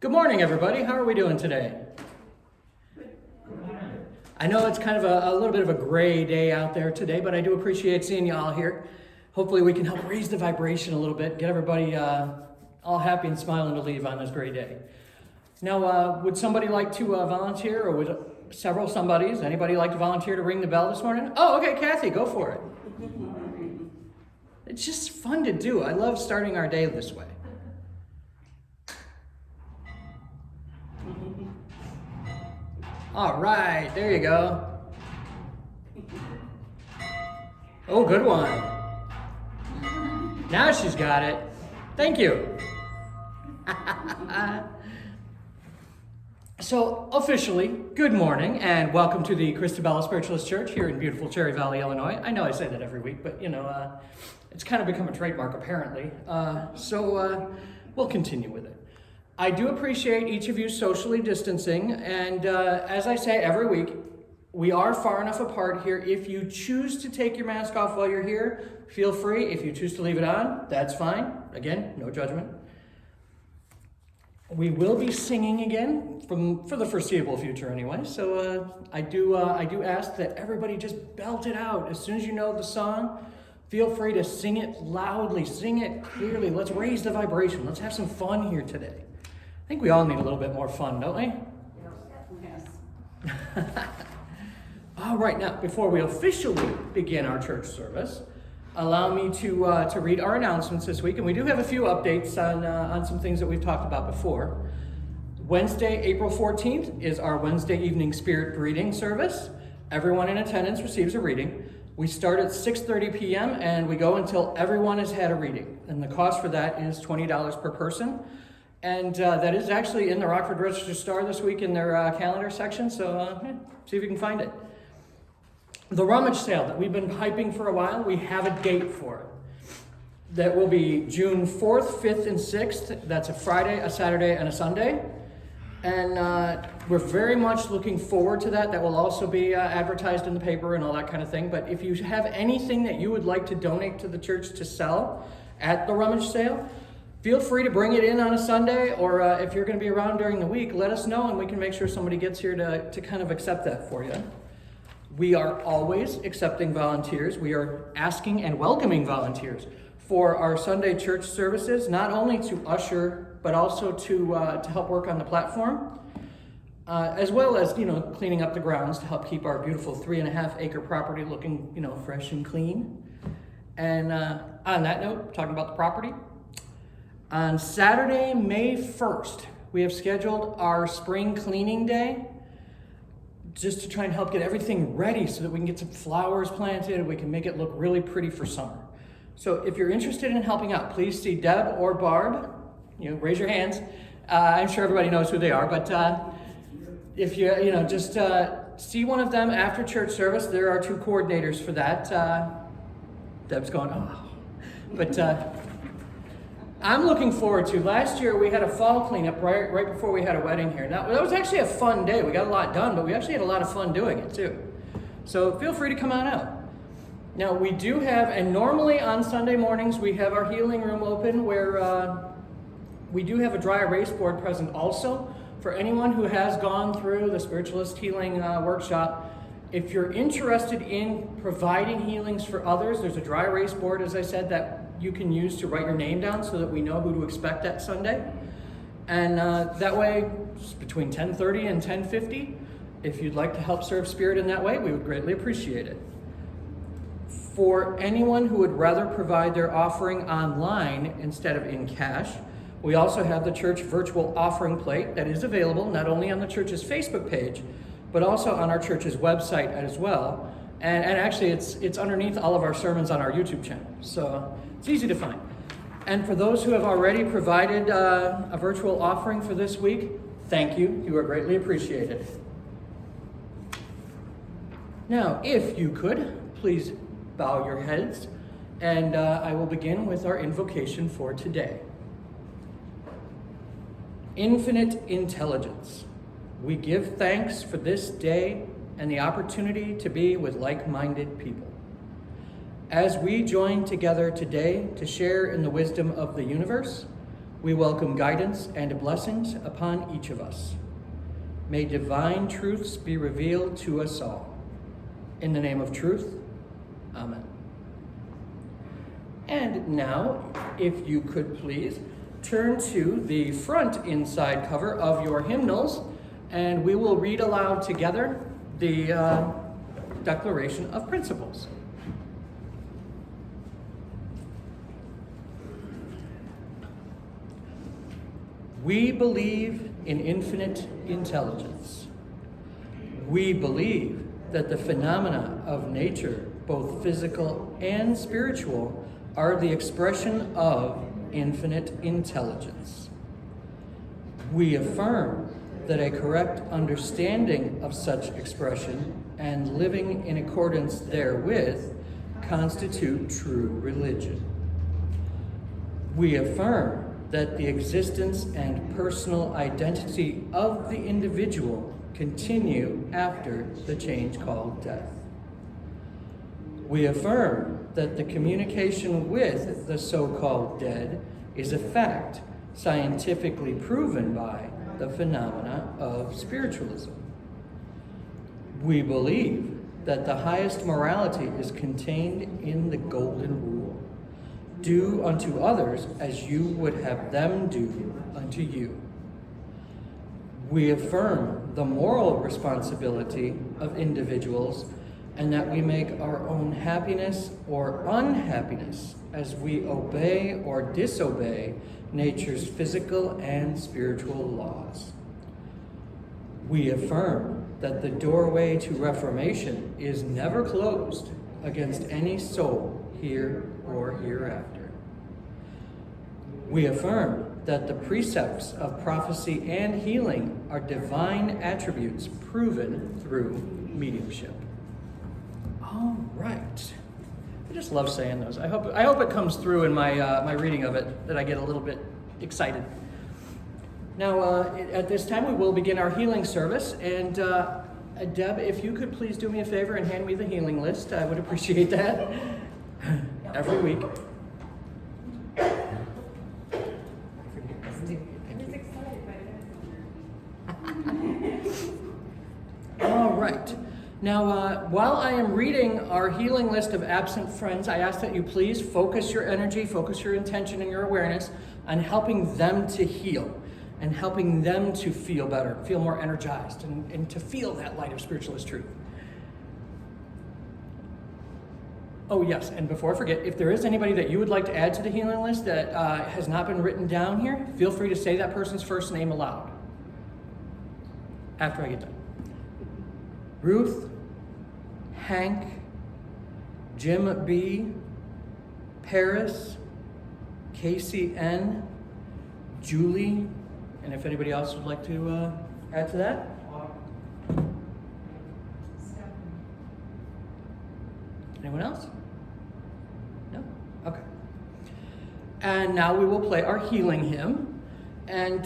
Good morning, everybody. How are we doing today? I know it's kind of a little bit of a gray day out there today, but I do appreciate seeing you all here. Hopefully we can help raise the vibration a little bit, get everybody all happy and smiling to leave on this gray day. Now, would somebody like to volunteer, or would several somebodies, anybody like to volunteer to ring the bell this morning? Oh, okay, Kathy, go for it. It's just fun to do. I love starting our day this way. All right, there you go. Oh, good one. Now she's got it. Thank you. So, officially, good morning and welcome to the Christabelle Spiritualist Church here in beautiful Cherry Valley, Illinois. I know I say that every week, but it's kind of become a trademark apparently. So we'll continue with it. I do appreciate each of you socially distancing, and as I say every week, we are far enough apart here. If you choose to take your mask off while you're here, feel free. If you choose to leave it on, that's fine. Again, no judgment. We will be singing again for the foreseeable future anyway, so I do ask that everybody just belt it out. As soon as you know the song, feel free to sing it loudly, sing it clearly. Let's raise the vibration. Let's have some fun here today. I think we all need a little bit more fun, don't we? Yes. All right, now, before we officially begin our church service, allow me to read our announcements this week. And we do have a few updates on some things that we've talked about before. Wednesday, April 14th is our Wednesday evening spirit greeting service. Everyone in attendance receives a reading. We start at 6:30 p.m. and we go until everyone has had a reading. And the cost for that is $20 per person. And that is actually in the Rockford Register-Star this week in their calendar section, so see if you can find it. The rummage sale that we've been hyping for a while, we have a date for it. That will be June 4th, 5th, and 6th. That's a Friday, a Saturday, and a Sunday. And we're very much looking forward to that. That will also be advertised in the paper and all that kind of thing. But if you have anything that you would like to donate to the church to sell at the rummage sale, feel free to bring it in on a Sunday, or if you're going to be around during the week, let us know and we can make sure somebody gets here to kind of accept that for you. We are always accepting volunteers. We are asking and welcoming volunteers for our Sunday church services, not only to usher, but also to help work on the platform, as well as, cleaning up the grounds to help keep our beautiful 3.5-acre property looking, fresh and clean. And on that note, talking about the property, on Saturday, May 1st, we have scheduled our spring cleaning day just to try and help get everything ready so that we can get some flowers planted and we can make it look really pretty for summer. So if you're interested in helping out, please see Deb or Barb. Raise your hands. I'm sure everybody knows who they are, but if you, just see one of them after church service. There are 2 coordinators for that. Deb's going, oh. But I'm looking forward to. Last year we had a fall cleanup right before we had a wedding here. Now that was actually a fun day. We got a lot done, but we actually had a lot of fun doing it too. So feel free to come on out. Now we do have, and normally on Sunday mornings we have our healing room open where we do have a dry erase board present also for anyone who has gone through the Spiritualist Healing Workshop. If you're interested in providing healings for others, there's a dry erase board, as I said, that you can use to write your name down so that we know who to expect that Sunday. And that way, between 10:30 and 10:50, if you'd like to help serve Spirit in that way, we would greatly appreciate it. For anyone who would rather provide their offering online instead of in cash, we also have the church virtual offering plate that is available not only on the church's Facebook page, but also on our church's website as well. And actually, it's underneath all of our sermons on our YouTube channel, so it's easy to find. And for those who have already provided a virtual offering for this week, thank you. You are greatly appreciated. Now, if you could, please bow your heads, and I will begin with our invocation for today. Infinite intelligence, we give thanks for this day and the opportunity to be with like-minded people. As we join together today to share in the wisdom of the universe, We welcome guidance and blessings upon each of us. May divine truths be revealed to us all. In the name of truth, amen. And now, if you could please, turn to the front inside cover of your hymnals, and we will read aloud together the Declaration of Principles. We believe in infinite intelligence. We believe that the phenomena of nature, both physical and spiritual, are the expression of infinite intelligence. We affirm that a correct understanding of such expression and living in accordance therewith constitute true religion. We affirm that the existence and personal identity of the individual continue after the change called death. We affirm that the communication with the so-called dead is a fact scientifically proven by the phenomena of spiritualism. We believe that the highest morality is contained in the golden rule. Do unto others as you would have them do unto you. We affirm the moral responsibility of individuals and that we make our own happiness or unhappiness as we obey or disobey nature's physical and spiritual laws. We affirm that the doorway to reformation is never closed against any soul here or hereafter. We affirm that the precepts of prophecy and healing are divine attributes proven through mediumship. All right. I just love saying those. I hope it comes through in my reading of it, that I get a little bit excited. Now, at this time, we will begin our healing service. And Deb, if you could please do me a favor and hand me the healing list, I would appreciate that. Every week. All right. Now, while I am reading our healing list of absent friends, I ask that you please focus your energy, focus your intention and your awareness on helping them to heal and helping them to feel better, feel more energized, and to feel that light of spiritualist truth. Oh, yes, and before I forget, if there is anybody that you would like to add to the healing list that has not been written down here, feel free to say that person's first name aloud after I get done. Ruth, Hank, Jim B., Paris, Casey N., Julie, and if anybody else would like to add to that. Anyone else? No? Okay. And now we will play our healing hymn. And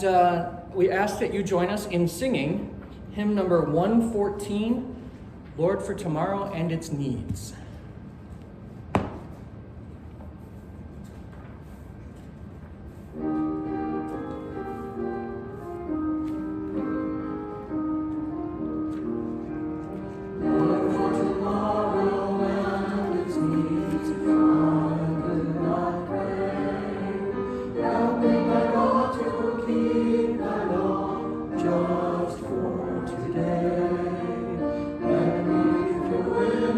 we ask that you join us in singing hymn number 114, Lord for Tomorrow and Its Needs.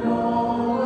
All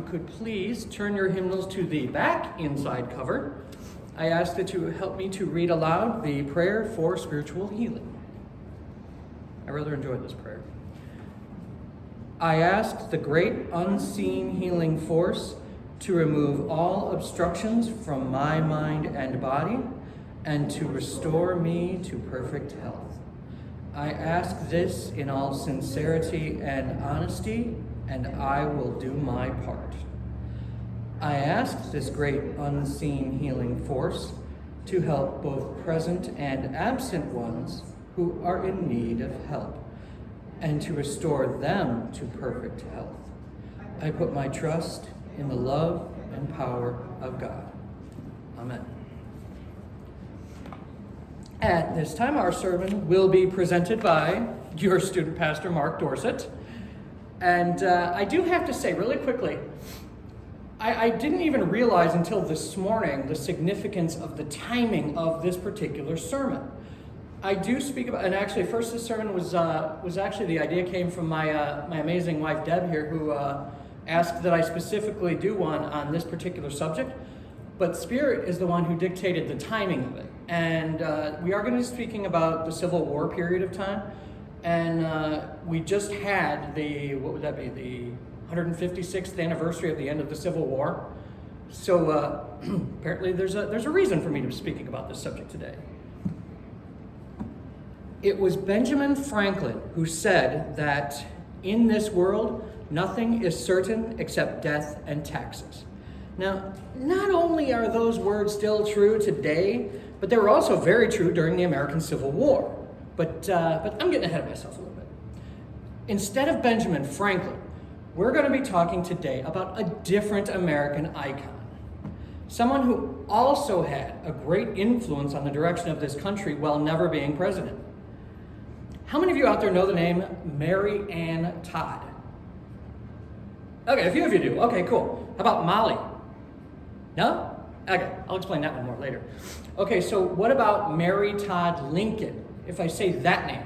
could please turn your hymnals to the back inside cover, I ask that you help me to read aloud the prayer for spiritual healing. I rather enjoyed this prayer. I ask the great unseen healing force to remove all obstructions from my mind and body and to restore me to perfect health. I ask this in all sincerity and honesty, and I will do my part. I ask this great unseen healing force to help both present and absent ones who are in need of help, and to restore them to perfect health. I put my trust in the love and power of God. Amen. At this time, our sermon will be presented by your student pastor, Mark Dorsett. And I do have to say really quickly, I didn't even realize until this morning the significance of the timing of this particular sermon. I do speak about, and actually first this sermon was actually, the idea came from my amazing wife Deb here, who asked that I specifically do one on this particular subject. But Spirit is the one who dictated the timing of it. And we are going to be speaking about the Civil War period of time. And we just had the 156th anniversary of the end of the Civil War. So apparently there's a reason for me to be speaking about this subject today. It was Benjamin Franklin who said that in this world, nothing is certain except death and taxes. Now, not only are those words still true today, but they were also very true during the American Civil War. But I'm getting ahead of myself a little bit. Instead of Benjamin Franklin, we're going to be talking today about a different American icon. Someone who also had a great influence on the direction of this country while never being president. How many of you out there know the name Mary Todd? Okay, a few of you do. Okay, cool. How about Molly? No? Okay, I'll explain that one more later. Okay, so what about Mary Todd Lincoln? If I say that name.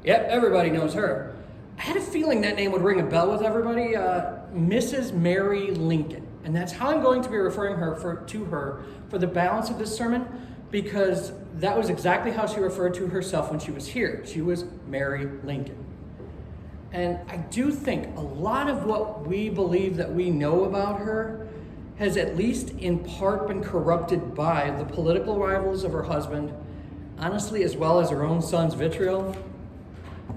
Yep, everybody knows her. I had a feeling that name would ring a bell with everybody. Mrs. Mary Lincoln. And that's how I'm going to be referring to her for the balance of this sermon, because that was exactly how she referred to herself when she was here. She was Mary Lincoln. And I do think a lot of what we believe that we know about her has at least in part been corrupted by the political rivals of her husband, honestly, as well as her own son's vitriol.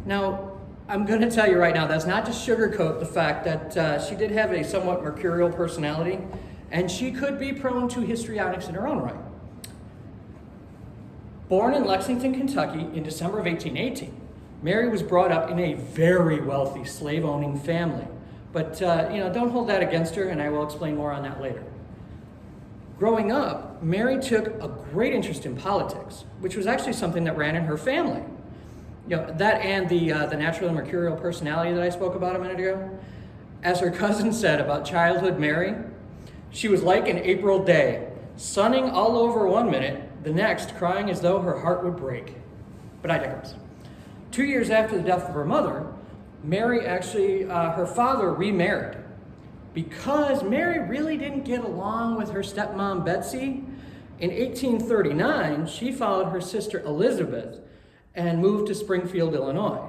Now, I'm going to tell you right now, that's not to sugarcoat the fact that she did have a somewhat mercurial personality, and she could be prone to histrionics in her own right. Born in Lexington, Kentucky in December of 1818, Mary was brought up in a very wealthy slave-owning family. But, don't hold that against her, and I will explain more on that later. Growing up, Mary took a great interest in politics, which was actually something that ran in her family. That and the natural and mercurial personality that I spoke about a minute ago. As her cousin said about childhood Mary, she was like an April day, sunning all over one minute, the next crying as though her heart would break. But I digress. 2 years after the death of her mother, Mary actually, her father remarried. Because Mary really didn't get along with her stepmom Betsy, in 1839, she followed her sister Elizabeth and moved to Springfield, Illinois.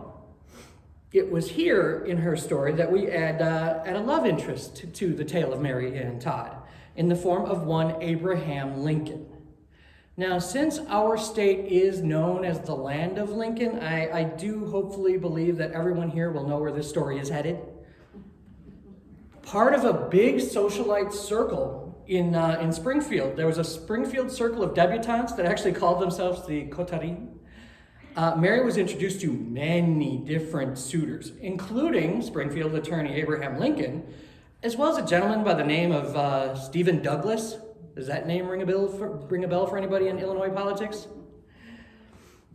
It was here in her story that we add a love interest to the tale of Mary and Todd in the form of one Abraham Lincoln. Now, since our state is known as the land of Lincoln, I do hopefully believe that everyone here will know where this story is headed. Part of a big socialite circle in Springfield, there was a Springfield circle of debutantes that actually called themselves the Coterie. Mary was introduced to many different suitors, including Springfield attorney Abraham Lincoln, as well as a gentleman by the name of Stephen Douglas. Does that name ring a bell for anybody in Illinois politics?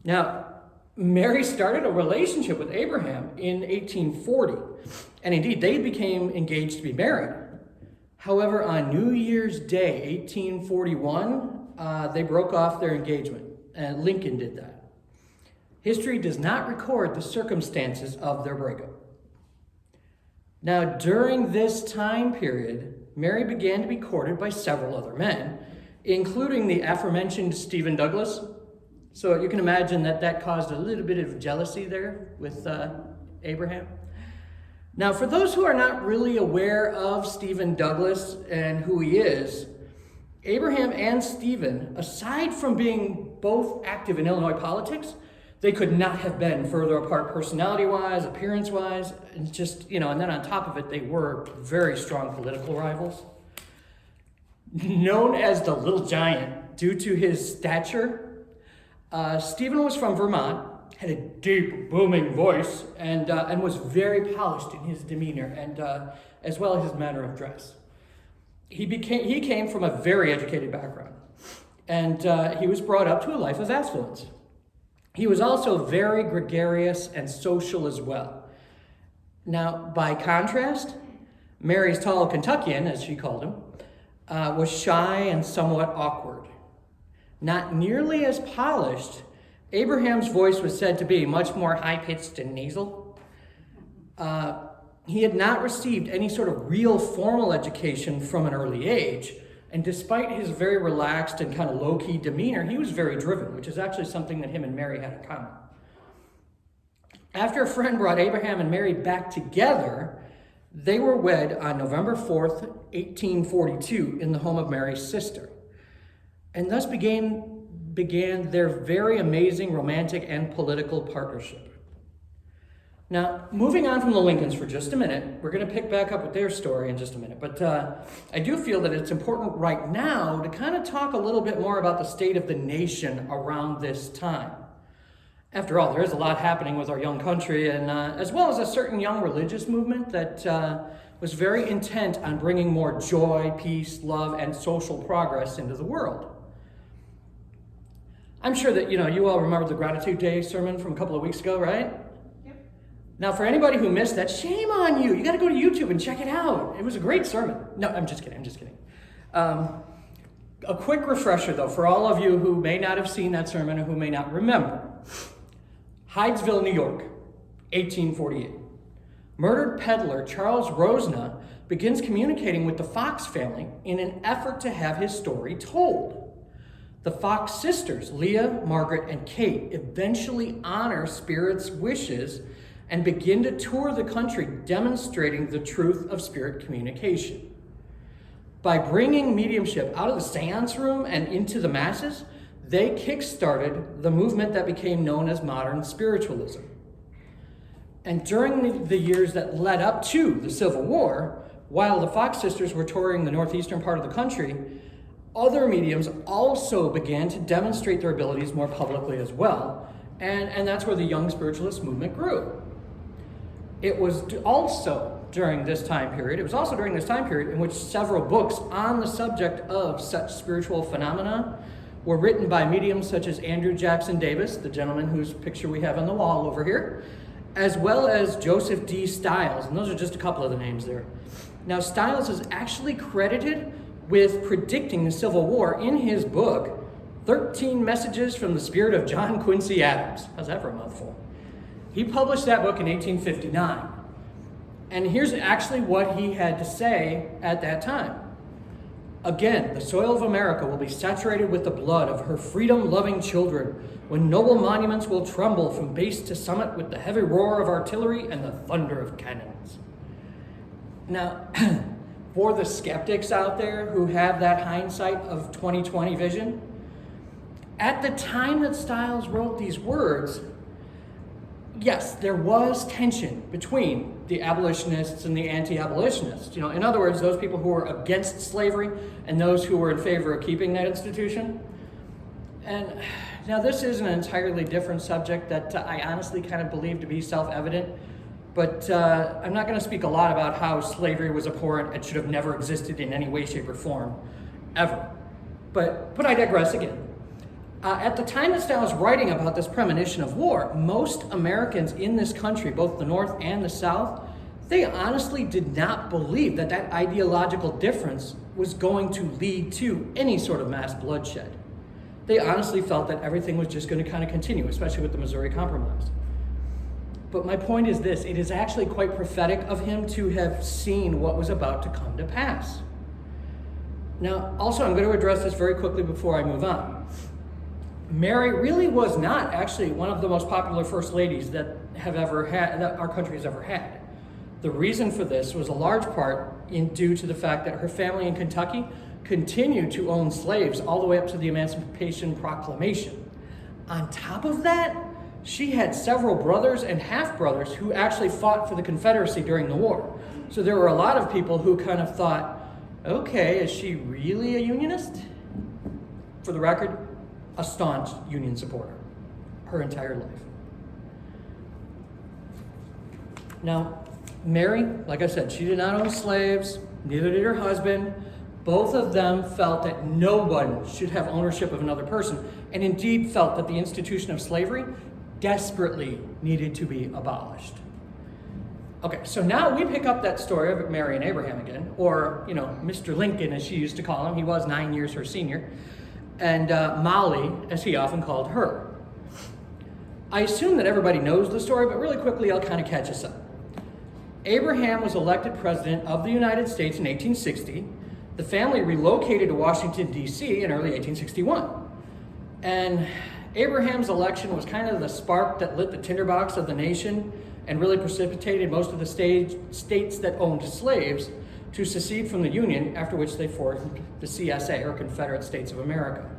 Now, Mary started a relationship with Abraham in 1840, and indeed they became engaged to be married. However, on New Year's Day, 1841, they broke off their engagement, and Lincoln did that. History does not record the circumstances of their breakup. Now, during this time period, Mary began to be courted by several other men, including the aforementioned Stephen Douglas. So you can imagine that caused a little bit of jealousy there with Abraham. Now, for those who are not really aware of Stephen Douglas and who he is, Abraham and Stephen, aside from being both active in Illinois politics, they could not have been further apart personality-wise, appearance-wise, and just, and then on top of it, they were very strong political rivals. Known as the Little Giant due to his stature, Stephen was from Vermont, had a deep, booming voice, and was very polished in his demeanor, and as well as his manner of dress. He came from a very educated background, and he was brought up to a life of affluence. He was also very gregarious and social as well. Now, by contrast, Mary's tall Kentuckian, as she called him, was shy and somewhat awkward. Not nearly as polished, Abraham's voice was said to be much more high-pitched and nasal. He had not received any sort of real formal education from an early age, and despite his very relaxed and kind of low-key demeanor, he was very driven, which is actually something that him and Mary had in common. After a friend brought Abraham and Mary back together, they were wed on November 4th, 1842, in the home of Mary's sister, and thus began their very amazing romantic and political partnership. Now, moving on from the Lincolns for just a minute, we're going to pick back up with their story in just a minute, but I do feel that it's important right now to kind of talk a little bit more about the state of the nation around this time. After all, there is a lot happening with our young country, and as well as a certain young religious movement that was very intent on bringing more joy, peace, love, and social progress into the world. I'm sure that you all remember the Gratitude Day sermon from a couple of weeks ago, right? Yep. Now, for anybody who missed that, shame on you. You got to go to YouTube and check it out. It was a great sermon. No, I'm just kidding. A quick refresher, though, for all of you who may not have seen that sermon or who may not remember. Hydesville, New York, 1848. Murdered peddler Charles Rosna begins communicating with the Fox family in an effort to have his story told. The Fox sisters, Leah, Margaret, and Kate, eventually honor Spirit's wishes and begin to tour the country demonstrating the truth of Spirit communication. By bringing mediumship out of the seance room and into the masses, they kick-started the movement that became known as modern spiritualism. And during the years that led up to the Civil War, while the Fox sisters were touring the northeastern part of the country, other mediums also began to demonstrate their abilities more publicly as well, and that's where the young spiritualist movement grew. It was also during this time period in which several books on the subject of such spiritual phenomena were written by mediums such as Andrew Jackson Davis, the gentleman whose picture we have on the wall over here, as well as Joseph D. Stiles, and those are just a couple of the names there. Now, Stiles is actually credited with predicting the Civil War in his book, 13 Messages from the Spirit of John Quincy Adams. How's that for a mouthful? He published that book in 1859. And here's actually what he had to say at that time. Again, the soil of America will be saturated with the blood of her freedom-loving children, when noble monuments will tremble from base to summit with the heavy roar of artillery and the thunder of cannons. Now, for the skeptics out there who have that hindsight of 2020 vision, at the time that Stiles wrote these words, yes, there was tension between the abolitionists and the anti-abolitionists. In other words, those people who were against slavery and those who were in favor of keeping that institution. And now this is an entirely different subject that I honestly kind of believe to be self-evident, but I'm not going to speak a lot about how slavery was abhorrent and should have never existed in any way, shape, or form, ever. But I digress again. At the time that Stiles was writing about this premonition of war, most Americans in this country, both the North and the South, they honestly did not believe that ideological difference was going to lead to any sort of mass bloodshed. They honestly felt that everything was just going to kind of continue, especially with the Missouri Compromise. But my point is this: it is actually quite prophetic of him to have seen what was about to come to pass. Now, also, I'm going to address this very quickly before I move on. Mary really was not actually one of the most popular first ladies that our country has ever had. The reason for this was a large part due to the fact that her family in Kentucky continued to own slaves all the way up to the Emancipation Proclamation. On top of that, she had several brothers and half-brothers who actually fought for the Confederacy during the war. So there were a lot of people who kind of thought, okay, is she really a Unionist? For the record, a staunch Union supporter her entire life. Now, Mary, like I said, she did not own slaves, neither did her husband. Both of them felt that no one should have ownership of another person, and indeed felt that the institution of slavery desperately needed to be abolished. Okay, so now we pick up that story of Mary and Abraham again, or, Mr. Lincoln, as she used to call him. He was 9 years her senior. And Molly, as he often called her. I assume that everybody knows the story, but really quickly I'll kind of catch us up. Abraham was elected president of the United States in 1860. The family relocated to Washington, D.C. in early 1861. And Abraham's election was kind of the spark that lit the tinderbox of the nation and really precipitated most of the states that owned slaves to secede from the Union, after which they formed the CSA, or Confederate States of America.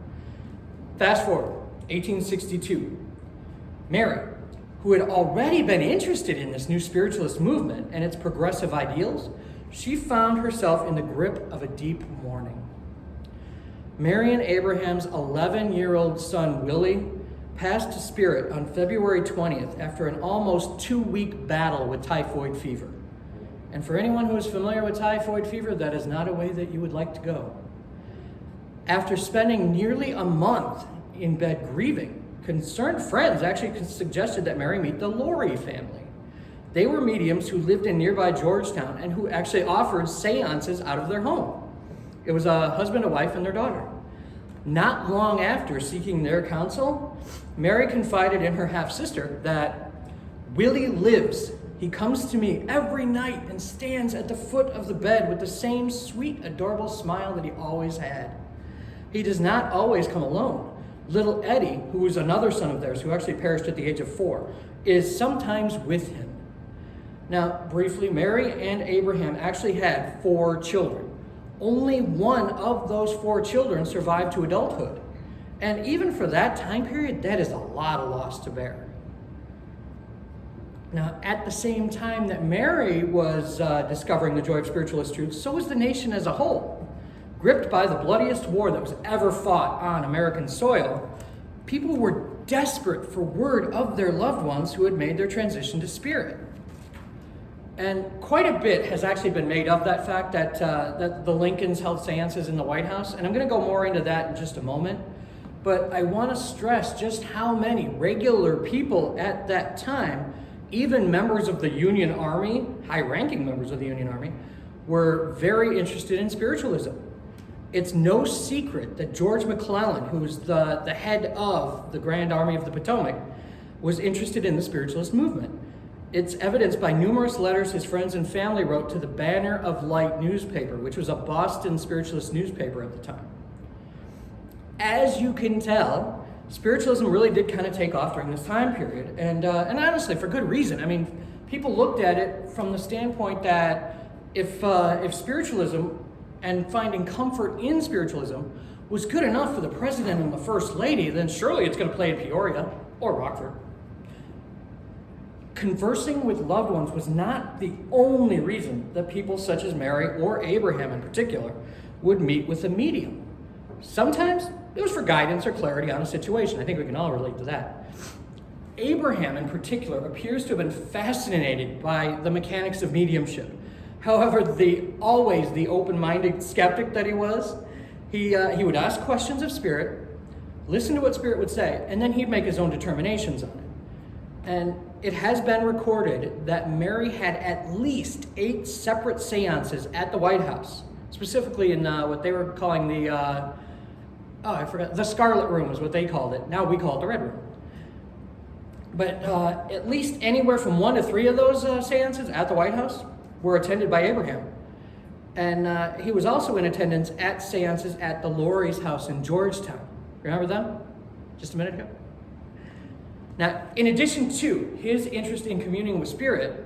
Fast forward, 1862. Mary, who had already been interested in this new spiritualist movement and its progressive ideals, she found herself in the grip of a deep mourning. Mary and Abraham's 11-year-old son, Willie, passed to spirit on February 20th after an almost 2-week battle with typhoid fever. And for anyone who is familiar with typhoid fever, that is not a way that you would like to go. After spending nearly a month in bed grieving, concerned friends actually suggested that Mary meet the Laurie family. They were mediums who lived in nearby Georgetown and who actually offered seances out of their home. It was a husband, a wife, and their daughter. Not long after seeking their counsel, Mary confided in her half-sister that Willie lives. He comes to me every night and stands at the foot of the bed with the same sweet, adorable smile that he always had. He does not always come alone. Little Eddie, who was another son of theirs, who actually perished at the age of 4, is sometimes with him. Now, briefly, Mary and Abraham actually had 4 children. Only one of those 4 children survived to adulthood. And even for that time period, that is a lot of loss to bear. Now, at the same time that Mary was discovering the joy of spiritualist truths, so was the nation as a whole. Gripped by the bloodiest war that was ever fought on American soil, people were desperate for word of their loved ones who had made their transition to spirit. And quite a bit has actually been made of that fact that the Lincolns held seances in the White House, and I'm going to go more into that in just a moment. But I want to stress just how many regular people at that time, even members of the Union Army, high-ranking members of the Union Army, were very interested in spiritualism. It's no secret that George McClellan, who was the head of the Grand Army of the Potomac, was interested in the spiritualist movement. It's evidenced by numerous letters his friends and family wrote to the Banner of Light newspaper, which was a Boston spiritualist newspaper at the time. As you can tell, spiritualism really did kind of take off during this time period, and honestly, for good reason. I mean, people looked at it from the standpoint that if spiritualism and finding comfort in spiritualism was good enough for the president and the first lady, then surely it's going to play in Peoria or Rockford. Conversing with loved ones was not the only reason that people such as Mary, or Abraham in particular, would meet with a medium. Sometimes it was for guidance or clarity on a situation. I think we can all relate to that. Abraham in particular appears to have been fascinated by the mechanics of mediumship. However, always the open-minded skeptic that he was, he would ask questions of spirit, listen to what spirit would say, and then he'd make his own determinations on it. And it has been recorded that Mary had at least 8 separate seances at the White House, specifically in what they were calling the Scarlet Room is what they called it. Now we call it the Red Room. But at least anywhere from 1 to 3 of those seances at the White House were attended by Abraham. And he was also in attendance at seances at the Laurie's house in Georgetown. Remember them? Just a minute ago? Now, in addition to his interest in communing with Spirit,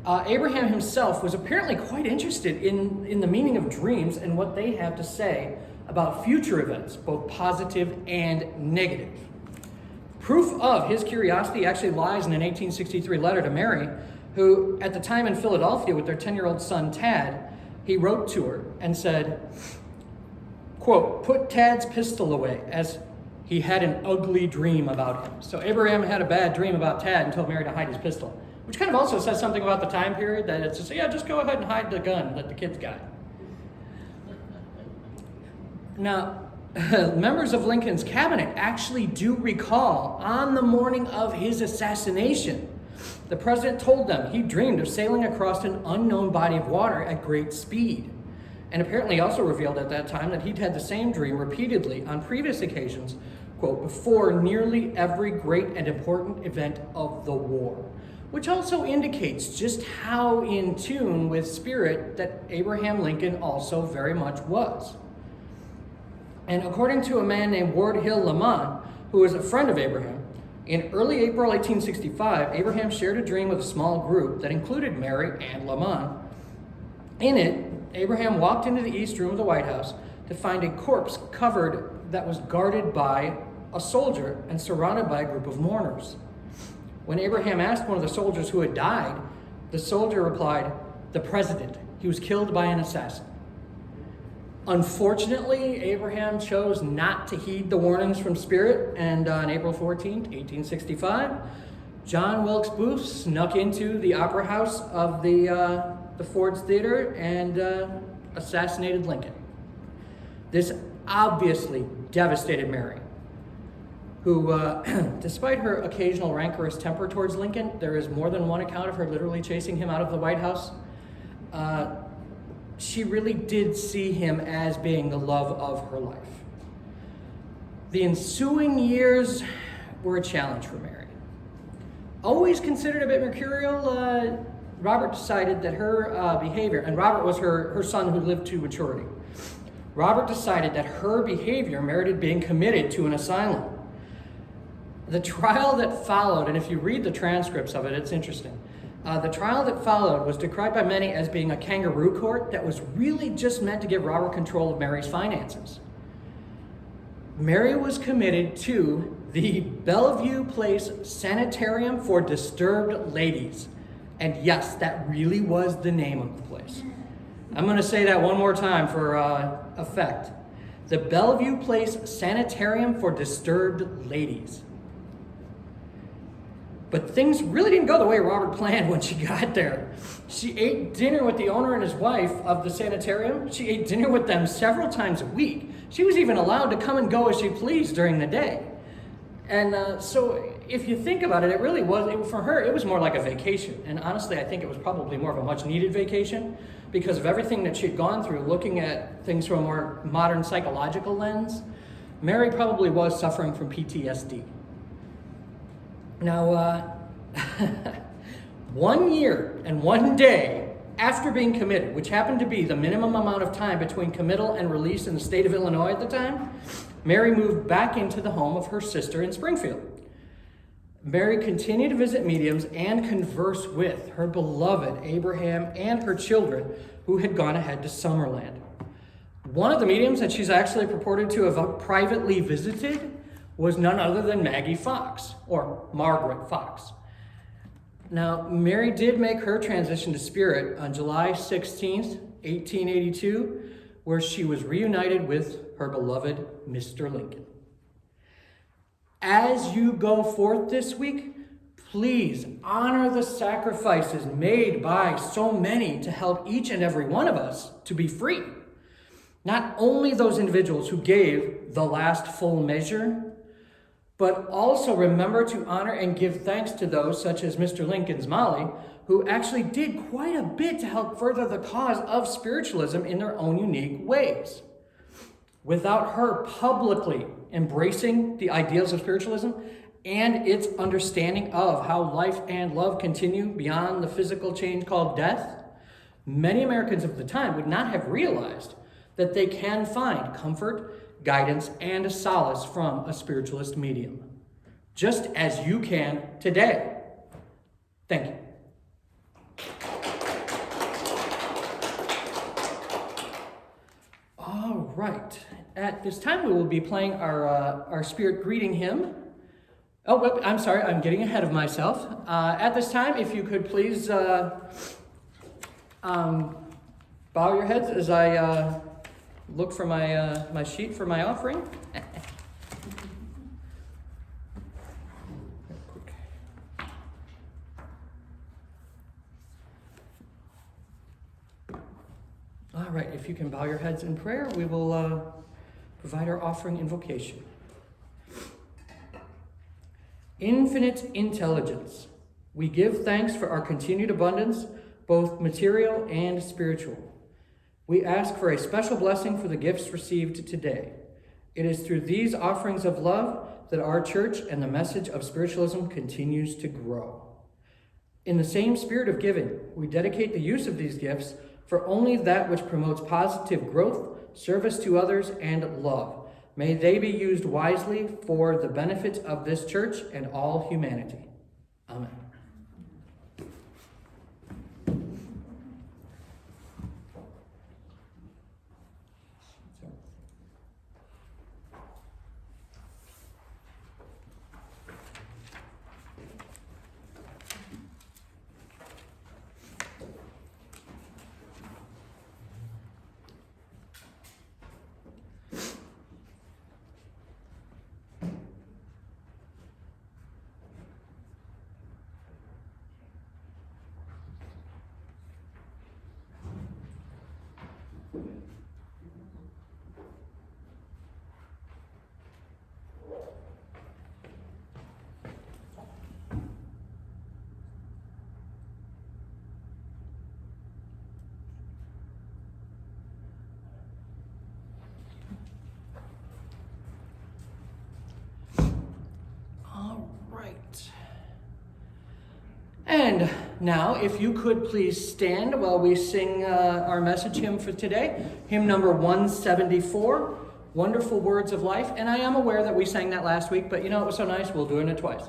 Abraham himself was apparently quite interested in the meaning of dreams and what they have to say about future events, both positive and negative. Proof of his curiosity actually lies in an 1863 letter to Mary, who, at the time in Philadelphia with their 10-year-old son Tad, he wrote to her and said, quote, "Put Tad's pistol away, as he had an ugly dream about him." So Abraham had a bad dream about Tad and told Mary to hide his pistol, which kind of also says something about the time period, that it's just, yeah, just go ahead and hide the gun, let the kids got it. Now, members of Lincoln's cabinet actually do recall on the morning of his assassination, the president told them he dreamed of sailing across an unknown body of water at great speed. And apparently also revealed at that time that he'd had the same dream repeatedly on previous occasions, quote, before nearly every great and important event of the war. Which also indicates just how in tune with Spirit that Abraham Lincoln also very much was. And according to a man named Ward Hill Lamont, who was a friend of Abraham, in early April 1865, Abraham shared a dream with a small group that included Mary and Lamont. In it, Abraham walked into the east room of the White House to find a corpse covered that was guarded by a soldier and surrounded by a group of mourners. When Abraham asked one of the soldiers who had died, the soldier replied, "The president. He was killed by an assassin." Unfortunately, Abraham chose not to heed the warnings from Spirit, and on April 14, 1865, John Wilkes Booth snuck into the opera house of the Ford's Theater and assassinated Lincoln. This obviously devastated Mary, who, despite her occasional rancorous temper towards Lincoln, there is more than one account of her literally chasing him out of the White House. She really did see him as being the love of her life. The ensuing years were a challenge for Mary. Always considered a bit mercurial, Robert decided that her behavior, and Robert was her son who lived to maturity. Robert decided that her behavior merited being committed to an asylum. The trial that followed, and if you read the transcripts of it, it's interesting. The trial that followed was decried by many as being a kangaroo court that was really just meant to give Robert control of Mary's finances. Mary was committed to the Bellevue Place Sanitarium for Disturbed Ladies. And yes, that really was the name of the place. I'm going to say that one more time for effect. The Bellevue Place Sanitarium for Disturbed Ladies. But things really didn't go the way Robert planned when she got there. She ate dinner with the owner and his wife of the sanitarium. She ate dinner with them several times a week. She was even allowed to come and go as she pleased during the day. And so if you think about it, it really was, for her, it was more like a vacation. And honestly, I think it was probably more of a much needed vacation because of everything that she had gone through, looking at things from a more modern psychological lens. Mary probably was suffering from PTSD. Now, 1 year and 1 day after being committed, which happened to be the minimum amount of time between committal and release in the state of Illinois at the time, Mary moved back into the home of her sister in Springfield. Mary continued to visit mediums and converse with her beloved Abraham and her children who had gone ahead to Summerland. One of the mediums that she's actually purported to have privately visited was none other than Maggie Fox, or Margaret Fox. Now, Mary did make her transition to Spirit on July 16th, 1882, where she was reunited with her beloved Mr. Lincoln. As you go forth this week, please honor the sacrifices made by so many to help each and every one of us to be free. Not only those individuals who gave the last full measure, but also remember to honor and give thanks to those such as Mr. Lincoln's Molly, who actually did quite a bit to help further the cause of spiritualism in their own unique ways. Without her publicly embracing the ideals of spiritualism, and its understanding of how life and love continue beyond the physical change called death, many Americans of the time would not have realized that they can find comfort, guidance, and solace from a spiritualist medium, just as you can today. Thank you. All right. At this time, we will be playing our Spirit Greeting hymn. Oh, wait, I'm sorry. I'm getting ahead of myself. At this time, if you could please bow your heads as I look for my sheet for my offering. All right, if you can bow your heads in prayer, we will provide our offering invocation. Infinite intelligence, we give thanks for our continued abundance, both material and spiritual. We ask for a special blessing for the gifts received today. It is through these offerings of love that our church and the message of spiritualism continues to grow. In the same spirit of giving, we dedicate the use of these gifts for only that which promotes positive growth, service to others, and love. May they be used wisely for the benefit of this church and all humanity. Amen. And now, if you could please stand while we sing our message hymn for today, hymn number 174, Wonderful Words of Life. And I am aware that we sang that last week, but you know, it was so nice, we'll do it twice.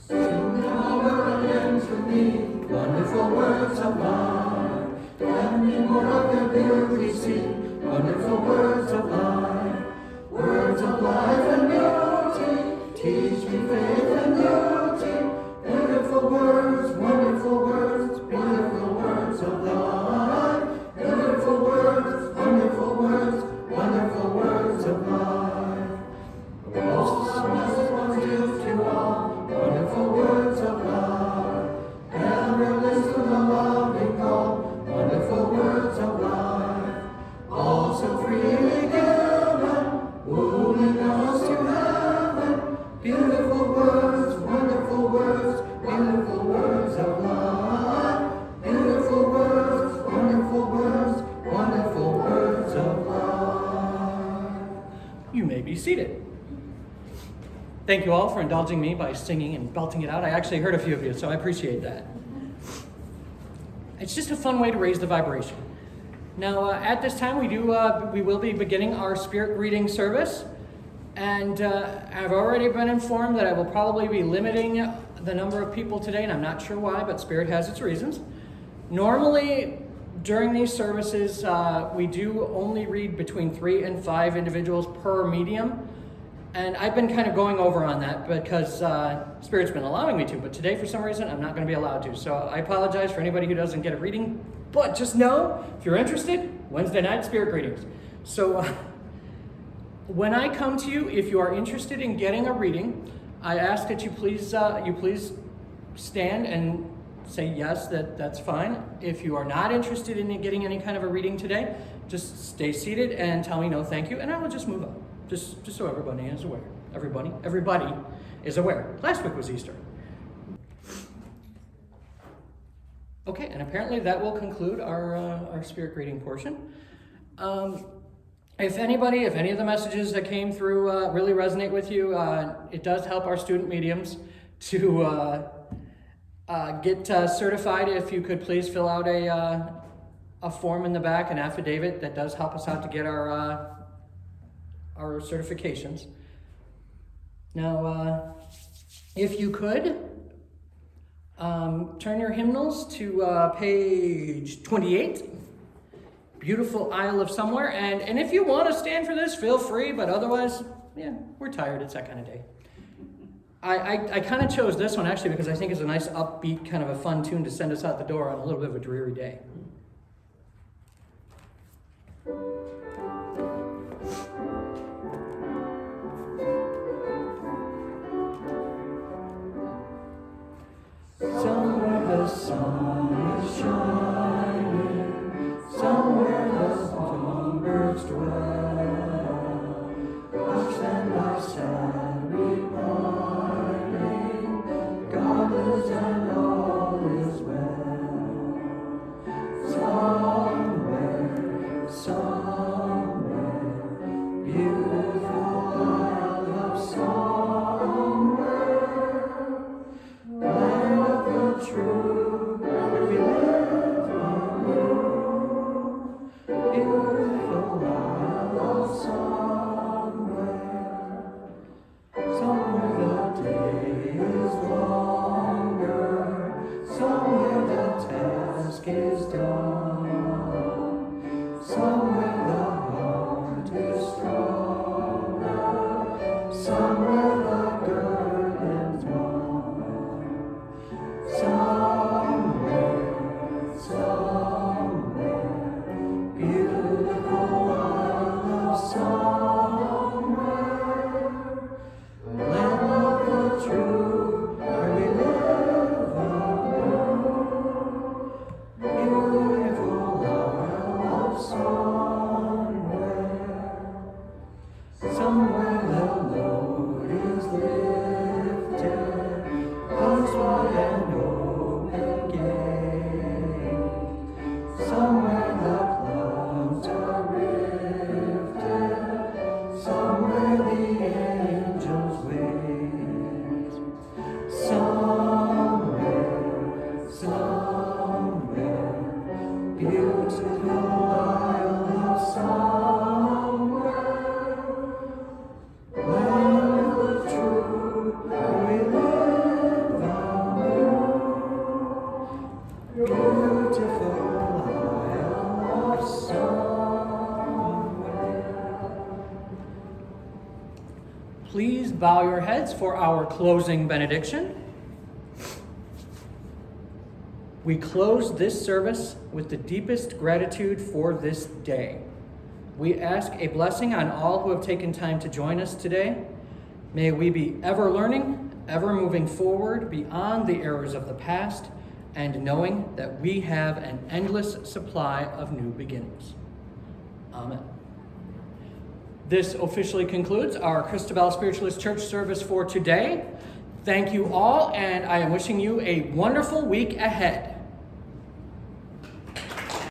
Sing over again to me, wonderful words of life. Let me more of their beauty see, wonderful words of life and beauty, teach me faith and beauty, beautiful words, wonderful words, beautiful words of life, beautiful words, wonderful words, wonderful words of life. The most ones give to all, wonderful words of life, ever listen to the loving call, wonderful words of life, also freely given, wooing us to heaven, beautiful words, wonderful words, wonderful words of life, beautiful words, wonderful words, wonderful words of life. You may be seated. Thank you all for indulging me by singing and belting it out. I actually heard a few of you, so I appreciate that. It's just a fun way to raise the vibration. Now, at this time, we will be beginning our Spirit Greeting service, and I've already been informed that I will probably be limiting the number of people today, and I'm not sure why, but Spirit has its reasons. Normally, during these services, we do only read between 3 and 5 individuals per medium, and I've been kind of going over on that because Spirit's been allowing me to, but today, for some reason, I'm not going to be allowed to. So I apologize for anybody who doesn't get a reading, but just know, if you're interested, Wednesday night, Spirit Greetings. So when I come to you, if you are interested in getting a reading, I ask that you please stand and say yes, that's fine. If you are not interested in getting any kind of a reading today, just stay seated and tell me no thank you, and I will just move on. Just so everybody is aware. Everybody is aware. Last week was Easter. Okay, and apparently that will conclude our spirit greeting portion. If any of the messages that came through really resonate with you, it does help our student mediums to get certified. If you could please fill out a form in the back, an affidavit that does help us out to get our certifications. Now, if you could, turn your hymnals to page 28. Beautiful Isle of Somewhere. And if you want to stand for this, feel free, but otherwise, yeah, we're tired. It's that kind of day. I kind of chose this one actually because I think it's a nice upbeat, kind of a fun tune to send us out the door on a little bit of a dreary day. Somewhere the sun is shining, somewhere the songbirds dwell. Watch them lie sad repining, God lives and all is well. Somewhere, beautiful isle of somewhere, land of the true, where we live on you. Beautiful isle of somewhere the day is longer, somewhere the task is done, somewhere the heart is stronger, somewhere the burden's won. Somewhere, beautiful isle of somewhere, land of the true, where we live anew. Beautiful isle of somewhere the load is lifted, close wide and open gate. Somewhere the clouds are rifted, somewhere the angels wait. Somewhere, beautiful isle of somewhere, land of the true, where we live anew. Beautiful isle of somewhere. Please bow your heads for our closing benediction. We close this service with the deepest gratitude for this day. We ask a blessing on all who have taken time to join us today. May we be ever learning, ever moving forward beyond the errors of the past, and knowing that we have an endless supply of new beginnings. Amen. This officially concludes our Christabelle Spiritualist Church service for today. Thank you all, and I am wishing you a wonderful week ahead.